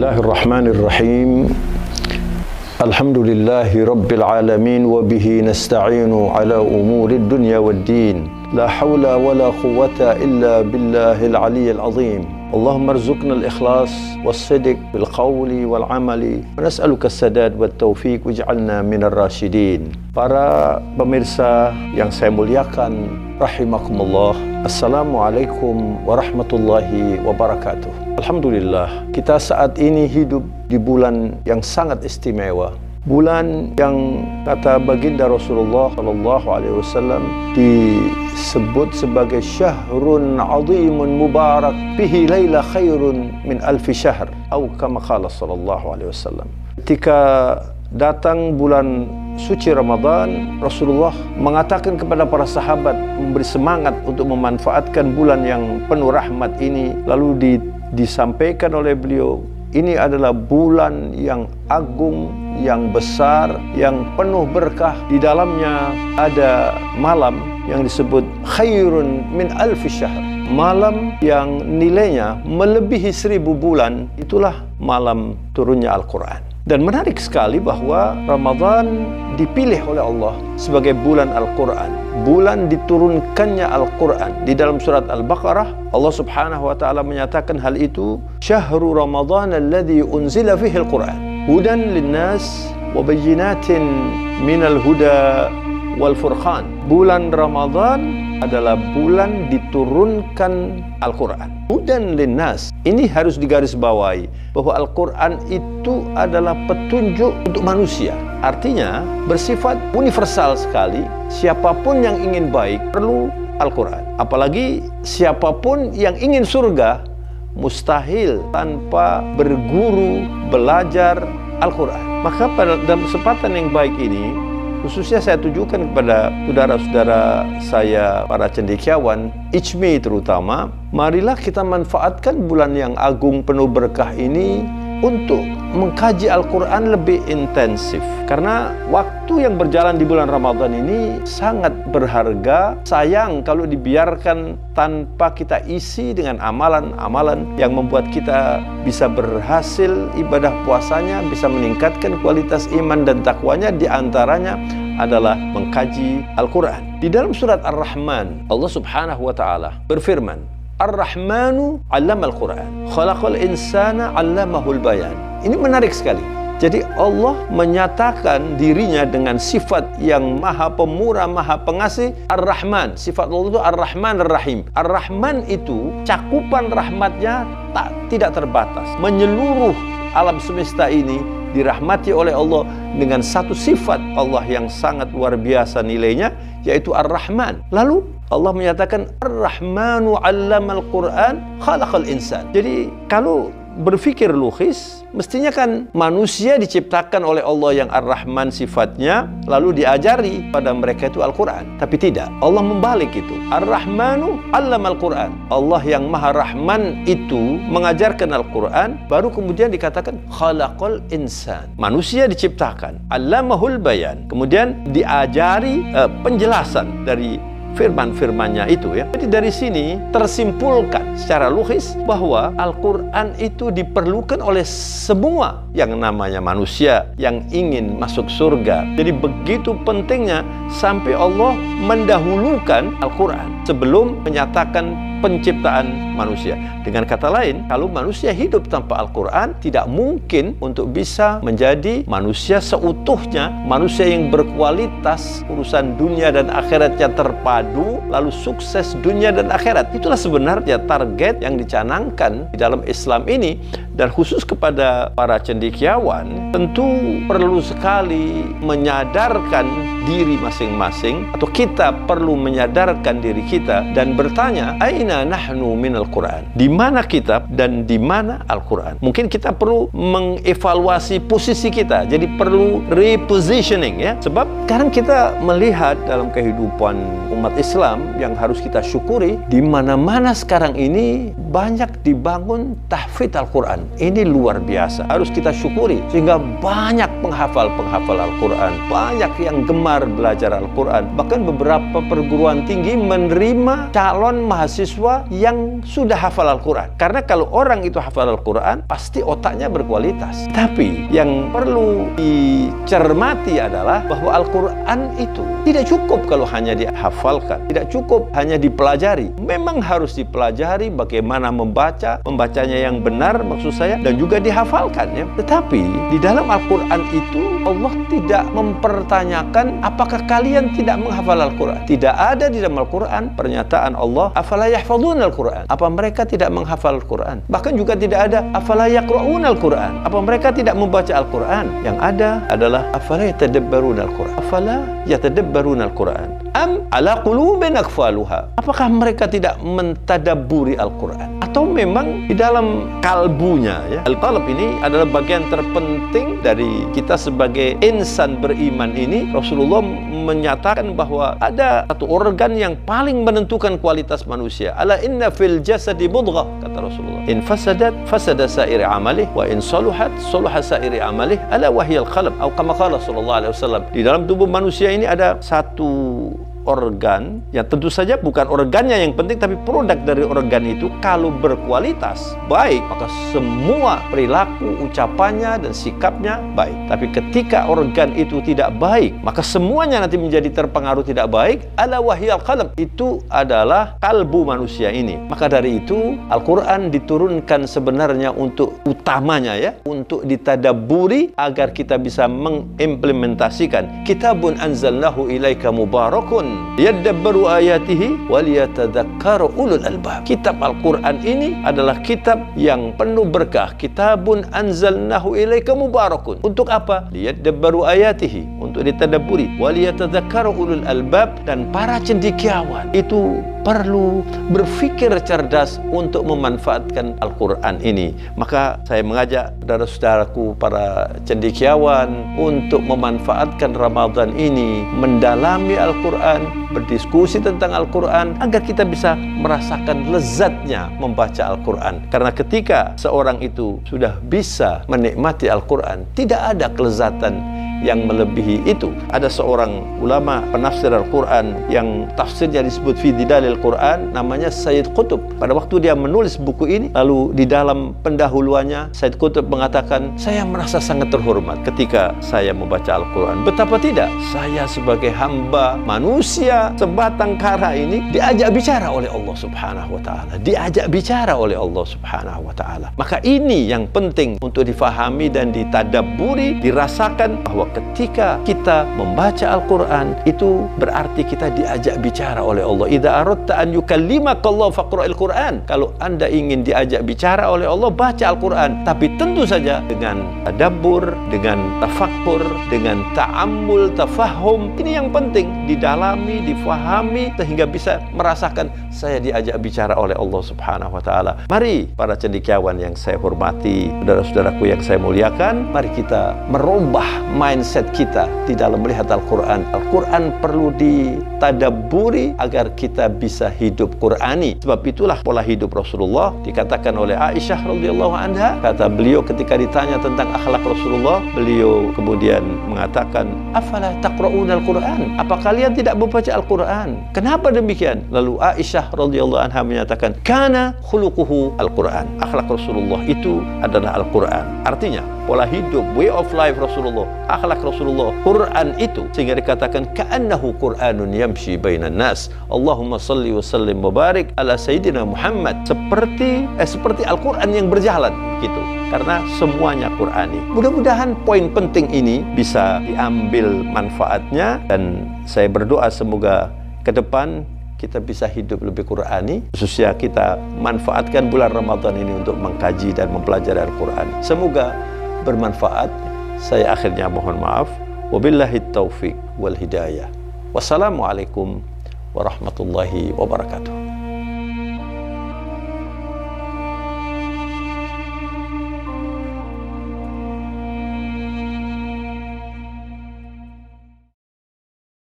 Bismillahirrahmanirrahim. Alhamdulillahi Rabbil Alamin. Wa bihi nasta'inu ala umurid dunya wad din. La hawla wa la quwwata illa billahil aliyyil azim. Allahumma arzuqna al-ikhlas was-sidq bil qawli wal amali. Wa nas'aluka as-sadad wat taufiq waj'alna minar rasyidin. Para pemirsa yang saya muliakan, rahimakumullah. Assalamualaikum warahmatullahi wabarakatuh. Alhamdulillah, kita saat ini hidup di bulan yang sangat istimewa. Bulan yang kata baginda Rasulullah SAW disebut sebagai syahrun azimun mubarak bihi layla khairun min alfi syahr atau kama qala SAW. Ketika datang bulan suci Ramadan, Rasulullah mengatakan kepada para sahabat, memberi semangat untuk memanfaatkan bulan yang penuh rahmat ini. Lalu disampaikan oleh beliau, ini adalah bulan yang agung, yang besar, yang penuh berkah. Di dalamnya ada malam yang disebut khairun min alfi syahr, malam yang nilainya melebihi 1000 bulan. Itulah malam turunnya Al-Quran. Dan menarik sekali bahwa Ramadan dipilih oleh Allah sebagai bulan Al-Quran, bulan diturunkannya Al-Quran. Di dalam surat Al-Baqarah, Allah Subhanahu wa ta'ala menyatakan hal itu, Syahru Ramadan alladhi unzila fihi Al-Quran hudan linnas wa bayyinatin minal huda wal furqan. Bulan Ramadan adalah bulan diturunkan Al-Quran. Hudan linnas, ini harus digarisbawahi bahwa Al-Quran itu adalah petunjuk untuk manusia. Artinya bersifat universal sekali. Siapapun yang ingin baik perlu Al-Quran. Apalagi siapapun yang ingin surga mustahil tanpa berguru, belajar Al-Quran. Maka dalam kesempatan yang baik ini, khususnya saya tujukan kepada saudara-saudara saya, para cendekiawan, ICMI terutama, marilah kita manfaatkan bulan yang agung penuh berkah ini untuk mengkaji Al-Quran lebih intensif. Karena waktu yang berjalan di bulan Ramadan ini sangat berharga. Sayang kalau dibiarkan tanpa kita isi dengan amalan-amalan yang membuat kita bisa berhasil ibadah puasanya, bisa meningkatkan kualitas iman dan takwanya. Di antaranya adalah mengkaji Al-Quran. Di dalam surat Ar-Rahman, Allah Subhanahu wa ta'ala berfirman, Ar-Rahmanu 'allamal Qur'an, khalaqal insana 'allamahul bayan. Ini menarik sekali. Jadi Allah menyatakan dirinya dengan sifat yang maha pemurah, maha pengasih, Ar-Rahman. Sifat Allah itu Ar-Rahman Ar-Rahim. Ar-Rahman itu cakupan rahmatnya tidak terbatas, menyeluruh alam semesta ini dirahmati oleh Allah dengan satu sifat Allah yang sangat luar biasa nilainya, yaitu Ar-Rahman. Lalu Allah menyatakan Ar-Rahmanu 'allamal Qur'an khalaqal insan. Jadi kalau berpikir logis, mestinya kan manusia diciptakan oleh Allah yang Ar-Rahman sifatnya, lalu diajari pada mereka itu Al-Quran. Tapi tidak, Allah membalik itu. Ar-Rahmanu 'allamal Qur'an. Allah yang Maha Rahman itu mengajarkan Al-Quran, baru kemudian dikatakan khalaqal insan. Manusia diciptakan, 'allamahul bayan. Kemudian diajari penjelasan dari firman-firmannya itu ya. Jadi dari sini tersimpulkan secara logis bahwa Al-Quran itu diperlukan oleh semua yang namanya manusia yang ingin masuk surga. Jadi begitu pentingnya sampai Allah mendahulukan Al-Quran sebelum menyatakan penciptaan manusia. Dengan kata lain, kalau manusia hidup tanpa Al-Quran, tidak mungkin untuk bisa menjadi manusia seutuhnya, manusia yang berkualitas, urusan dunia dan akhiratnya terpadu, lalu sukses dunia dan akhirat. Itulah sebenarnya target yang dicanangkan di dalam Islam ini. Dan khusus kepada para cendekiawan, tentu perlu sekali menyadarkan diri masing-masing, atau kita perlu menyadarkan diri kita dan bertanya, aina nahnu minal Quran? Di mana kitab dan di mana Al-Quran? Mungkin kita perlu mengevaluasi posisi kita. Jadi perlu repositioning ya. Sebab sekarang kita melihat dalam kehidupan umat Islam yang harus kita syukuri, di mana-mana sekarang ini banyak dibangun tahfidz Al-Quran. Ini luar biasa, harus kita syukuri. Sehingga banyak penghafal Al-Quran, banyak yang gemar gemar belajar Al-Quran. Bahkan beberapa perguruan tinggi menerima calon mahasiswa yang sudah hafal Al-Quran. Karena kalau orang itu hafal Al-Quran, pasti otaknya berkualitas. Tapi yang perlu dicermati adalah bahwa Al-Quran itu tidak cukup kalau hanya dihafalkan, tidak cukup hanya dipelajari. Memang harus dipelajari bagaimana membacanya yang benar maksud saya, dan juga dihafalkan ya. Tetapi di dalam Al-Quran itu Allah tidak mempertanyakan apakah kalian tidak menghafal Al-Quran. Tidak ada di dalam Al-Quran pernyataan Allah afala yahfadzuna Al-Quran, apa mereka tidak menghafal Al-Quran. Bahkan juga tidak ada afala yaqra'una Al-Quran, apa mereka tidak membaca Al-Quran. Yang ada adalah afala yatadabbaruna Al-Quran, afala yatadabbaruna Al-Quran am ala qulubin aqfaluha, apakah mereka tidak mentadabburi Al-Quran, atau memang di dalam kalbunya ya. Al-qalb ini adalah bagian terpenting dari kita sebagai insan beriman ini. Rasulullah menyatakan bahwa ada satu organ yang paling menentukan kualitas manusia. Ala inna fil jasadi mudghah, kata Rasulullah, in fasadat fasada sa'iri amalih wa in saluhat saluha sa'iri amalih ala wahyal qalb, atau kama qala sallallahu alaihi wasallam. Di dalam tubuh manusia ini ada satu organ yang tentu saja bukan organnya yang penting, tapi produk dari organ itu kalau berkualitas baik, maka semua perilaku, ucapannya dan sikapnya baik. Tapi ketika organ itu tidak baik, maka semuanya nanti menjadi terpengaruh tidak baik. Ala wahyal qalb, itu adalah kalbu manusia ini. Maka dari itu Al-Quran diturunkan sebenarnya untuk utamanya ya, untuk ditadabburi agar kita bisa mengimplementasikan. Kitabun anzalnahu ilaika mubarakun yadabbaru ayatihi waliyatadzakkara ulul albab. Kitab Al-Quran ini adalah kitab yang penuh berkah. Kitabun anzalnahu ilaika mubarakun. Untuk apa? Liyadabbaru ayatihi, untuk ditadabburi. Waliyatadzakkara ulul albab, dan para cendekiawan itu perlu berfikir cerdas untuk memanfaatkan Al-Quran ini. Maka saya mengajak saudara-saudaraku para cendekiawan untuk memanfaatkan Ramadan ini, mendalami Al-Quran, berdiskusi tentang Al-Quran, agar kita bisa merasakan lezatnya membaca Al-Quran. Karena ketika seorang itu sudah bisa menikmati Al-Quran, tidak ada kelezatan yang melebihi itu. Ada seorang ulama penafsir Al-Quran yang tafsirnya disebut fi Didalil Quran, namanya Sayyid Qutb. Pada waktu dia menulis buku ini, lalu di dalam pendahuluannya Sayyid Qutb mengatakan, saya merasa sangat terhormat ketika saya membaca Al-Quran. Betapa tidak, saya sebagai hamba manusia sebatang kara ini diajak bicara oleh Allah Subhanahu wa ta'ala, diajak bicara oleh Allah Subhanahu wa ta'ala. Maka ini yang penting untuk difahami dan ditadabburi, dirasakan bahwa ketika kita membaca Al-Quran itu berarti kita diajak bicara oleh Allah. Idza aradta an yukallimaka Allah faqra'il Quran. Kalau Anda ingin diajak bicara oleh Allah, baca Al-Quran. Tapi tentu saja dengan tadabbur, dengan tafakkur, dengan ta'ammul, tafahum. Ini yang penting, didalami, difahami, sehingga bisa merasakan saya diajak bicara oleh Allah Subhanahu wa ta'ala. Mari para cendekiawan yang saya hormati, saudara-saudaraku yang saya muliakan, mari kita merubah mindset kita di dalam melihat Al-Quran. Al-Quran perlu ditadabburi agar kita bisa hidup Qurani. Sebab itulah pola hidup Rasulullah. Dikatakan oleh Aisyah radhiyallahu anha, kata beliau ketika ditanya tentang akhlak Rasulullah, beliau kemudian mengatakan, afala taqra'una Al-Quran, apa kalian tidak membaca Al-Quran? Kenapa demikian? Lalu Aisyah radhiyallahu anha menyatakan, kana khuluquhu Al-Quran, akhlak Rasulullah itu adalah Al-Quran. Artinya pola hidup, way of life Rasulullah, akhlak Rasulullah, Quran itu, sehingga dikatakan ka'annahu Qur'anun yamshi bainan nas. Allahumma salli wa sallim mubarik ala Sayyidina Muhammad. Seperti Al-Quran yang berjalan gitu. Karena semuanya Qur'ani. Mudah-mudahan poin penting ini bisa diambil manfaatnya, dan saya berdoa semoga ke depan kita bisa hidup lebih Qur'ani, khususnya kita manfaatkan bulan Ramadan ini untuk mengkaji dan mempelajari Al-Quran. Semoga bermanfaat. Saya akhirnya mohon maaf. Wabillahi taufiq wal hidayah. Wassalamualaikum warahmatullahi wabarakatuh.